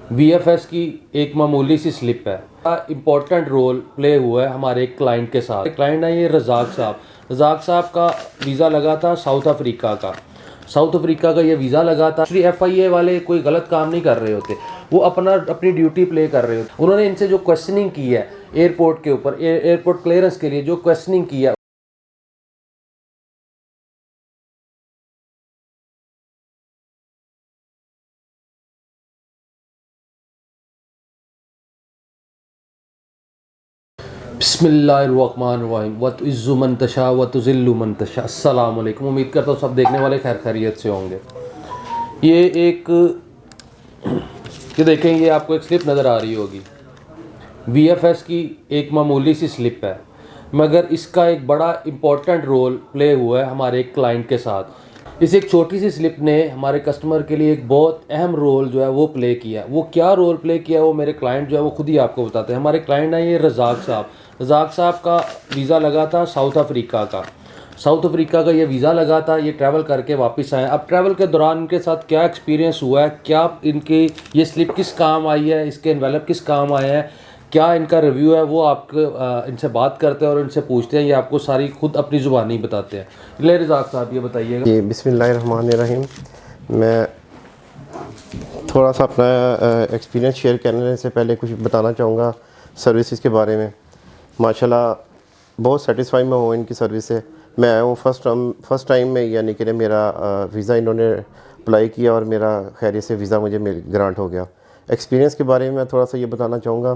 VFS की एक मामूली सी स्लिप है। इम्पोर्टेंट रोल प्ले हुआ है हमारे एक क्लाइंट के साथ। क्लाइंट है ये रज़ाक साहब। रज़ाक साहब का वीज़ा लगा था साउथ अफ्रीका का। साउथ अफ्रीका का ये वीज़ा लगा था। FIA वाले कोई गलत काम नहीं कर रहे होते, वो अपनी ड्यूटी प्ले कर रहे होते। उन्होंने इनसे जो क्वेश्चनिंग की है एयरपोर्ट के ऊपर, एयरपोर्ट क्लियरेंस के लिए जो क्वेश्चनिंग की है, बिस्मिल्लाहिर्रहमानिर्रहीम वतुइज़्ज़ु मन तशा वतुज़िल्लु मन तशा। अस्सलाम वालेकुम। उम्मीद करता हूँ सब देखने वाले खैर खैरियत से होंगे। ये देखें, ये आपको एक स्लिप नज़र आ रही होगी। VFS की एक मामूली सी स्लिप है, मगर इसका एक बड़ा इम्पोर्टेंट रोल प्ले हुआ है हमारे एक क्लाइंट के साथ। इस एक छोटी सी स्लिप ने हमारे कस्टमर के लिए एक बहुत अहम रोल जो है वो प्ले किया। वो क्या रोल प्ले किया वो मेरे क्लाइंट जो है वो खुद ही आपको बताते हैं। हमारे क्लाइंट है ये रज़ाक साहब। रज़ाक साहब का वीज़ा लगा था साउथ अफ्रीका का। साउथ अफ्रीका का ये वीज़ा लगा था, ये ट्रैवल करके वापस आए। अब ट्रैवल के दौरान इनके साथ क्या एक्सपीरियंस हुआ है, क्या इनकी ये स्लिप किस काम आई है, इसके एनवेलप किस काम आए हैं, क्या इनका रिव्यू है, वो आपको इनसे बात करते हैं और इनसे पूछते हैं। ये आपको सारी खुद अपनी ज़ुबानी बताते हैं। ले रज़ाक साहब ये बताइएगा। जी बिस्मिल्लाहिर्रहमानिर्रहीम। मैं थोड़ा सा अपना एक्सपीरियंस शेयर करने से पहले कुछ बताना चाहूँगा सर्विसेज के बारे में। माशाल्लाह बहुत सेटिस्फाई मैं हूँ इनकी सर्विस से। मैं आया हूँ फर्स्ट टाइम में, यानी कि मेरा वीज़ा इन्होंने अप्लाई किया और मेरा खैरियत से वीज़ा मुझे ग्रांट हो गया। एक्सपीरियंस के बारे में मैं थोड़ा सा ये बताना चाहूँगा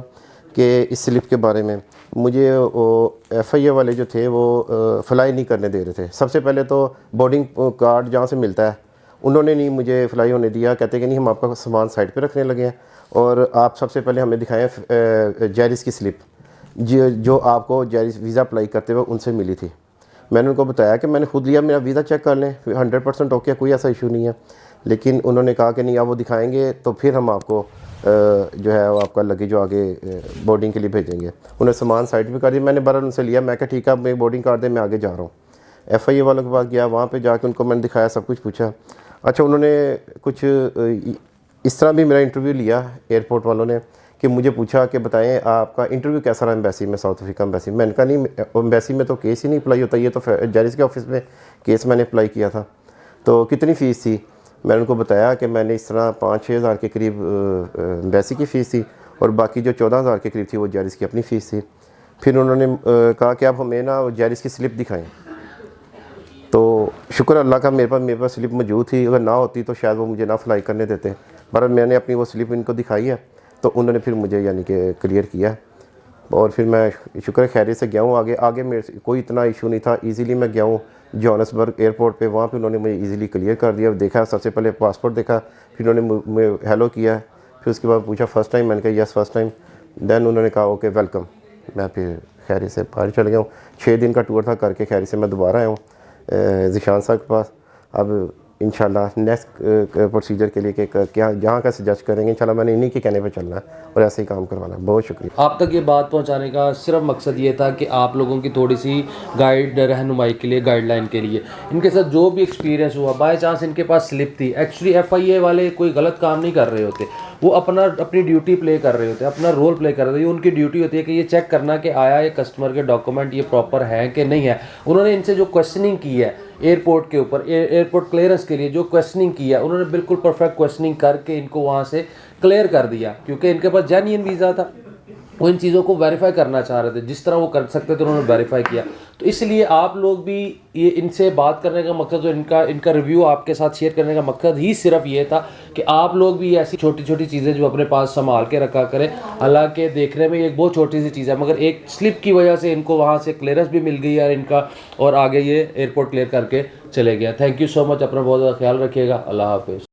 कि इस स्लिप के बारे में मुझे वो FIA वाले जो थे वो फ्लाई नहीं करने दे रहे थे। सबसे पहले तो बोर्डिंग कार्ड जहाँ से मिलता है उन्होंने नहीं मुझे फ्लाई होने दिया। कहते कि नहीं, हम आपका सामान साइड पे रखने लगे हैं और आप सबसे पहले हमें दिखाएं जैरिस की स्लिप जो आपको जैरिस वीज़ा अप्लाई करते हुए उनसे मिली थी। मैंने उनको बताया कि मैंने खुद लिया, मेरा वीज़ा चेक कर लें, 100% ओके, कोई ऐसा इशू नहीं है। लेकिन उन्होंने कहा कि नहीं, आप वो दिखाएंगे तो फिर हम आपको जो है वो आपका लगेज जो आगे बोर्डिंग के लिए भेजेंगे। उन्होंने सामान साइड पे कर दिया। मैंने बहरहाल उनसे लिया। मैं कहा ठीक है, मैं बोर्डिंग कार्ड दे, मैं आगे जा रहा हूँ। FIA वालों के पास गया, वहाँ पे जाके उनको मैंने दिखाया, सब कुछ पूछा। अच्छा, उन्होंने कुछ इस तरह भी मेरा इंटरव्यू लिया एयरपोर्ट वालों ने कि मुझे पूछा कि बताएं आपका इंटरव्यू कैसा रहा एम्बेसी में, साउथ अफ्रीका एम्बेसी में। मैंने कहा नहीं, एम्बेसी में तो केस ही नहीं अप्लाई होता, ये तो जैरिस के ऑफिस में केस मैंने अप्लाई किया था। तो कितनी फ़ीस थी? मैंने उनको बताया कि मैंने इस तरह 5-6 हज़ार के करीब एम्बेसी की फ़ीस थी और बाकी जो 14 हज़ार के करीब थी वो जैरिस की अपनी फ़ीस थी। फिर उन्होंने कहा कि आप हमें ना जैरिस की स्लिप दिखाएं। तो शुक्र अल्लाह का, मेरे पास स्लिप मौजूद थी। अगर ना होती तो शायद वो मुझे ना फ्लाई करने देते। पर मैंने अपनी वो स्लिप इनको दिखाई है तो उन्होंने फिर मुझे यानी कि क्लियर किया और फिर मैं शुक्र खैरियत से गया हूँ। आगे मेरे से कोई इतना इशू नहीं था। ईज़िली मैं गया हूँ जोहान्सबर्ग एयरपोर्ट पे। वहाँ पे उन्होंने मुझे इजीली क्लियर कर दिया। देखा, सबसे पहले पासपोर्ट देखा, फिर उन्होंने हेलो किया, फिर उसके बाद पूछा फ़र्स्ट टाइम। मैंने कहा यस फर्स्ट टाइम। देन उन्होंने कहा ओके वेलकम। मैं फिर खैरियत से बाहर चल गया हूँ। 6 दिन का टूर था, करके खैरियत से मैं दोबारा आया हूँ ज़ीशान साहब के पास। अब इंशाल्लाह नेक्स्ट प्रोसीजर के लिए कि क्या जहाँ का सजेस्ट करेंगे इंशाल्लाह मैंने इन्हीं के कहने पे चलना है और ऐसे ही काम करवाना है। बहुत शुक्रिया। आप तक ये बात पहुंचाने का सिर्फ मकसद ये था कि आप लोगों की थोड़ी सी गाइड रहनुमाई के लिए, गाइडलाइन के लिए। इनके साथ जो भी एक्सपीरियंस हुआ, बाय चांस इनके पास स्लिप थी। एक्चुअली FIA वाले कोई गलत काम नहीं कर रहे होते, वो अपनी ड्यूटी प्ले कर रहे होते, अपना रोल प्ले कर रहे होते। उनकी ड्यूटी होती है कि ये चेक करना कि आया ये कस्टमर के डॉक्यूमेंट ये प्रॉपर है कि नहीं है। उन्होंने इनसे जो क्वेश्चनिंग की है एयरपोर्ट के ऊपर, एयरपोर्ट क्लियरेंस के लिए जो क्वेश्चनिंग की है, उन्होंने बिल्कुल परफेक्ट क्वेश्चनिंग करके इनको वहाँ से क्लियर कर दिया, क्योंकि इनके पास जेन्युइन वीज़ा था। वो इन चीज़ों को वेरीफाई करना चाह रहे थे, जिस तरह वो कर सकते थे उन्होंने वेरीफाई किया। तो इसलिए आप लोग भी ये इनसे बात करने का मकसद, जो इनका रिव्यू आपके साथ शेयर करने का मकसद ही सिर्फ ये था कि आप लोग भी ऐसी छोटी छोटी चीज़ें जो अपने पास संभाल के रखा करें। हालांकि देखने में एक बहुत छोटी सी चीज़ है, मगर एक स्लिप की वजह से इनको वहाँ से क्लियरेंस भी मिल गई है इनका, और आगे ये एयरपोर्ट क्लियर करके चले गया। Thank you so much. अपना बहुत ज़्यादा ख्याल रखिएगा। अल्लाह हाफिज़।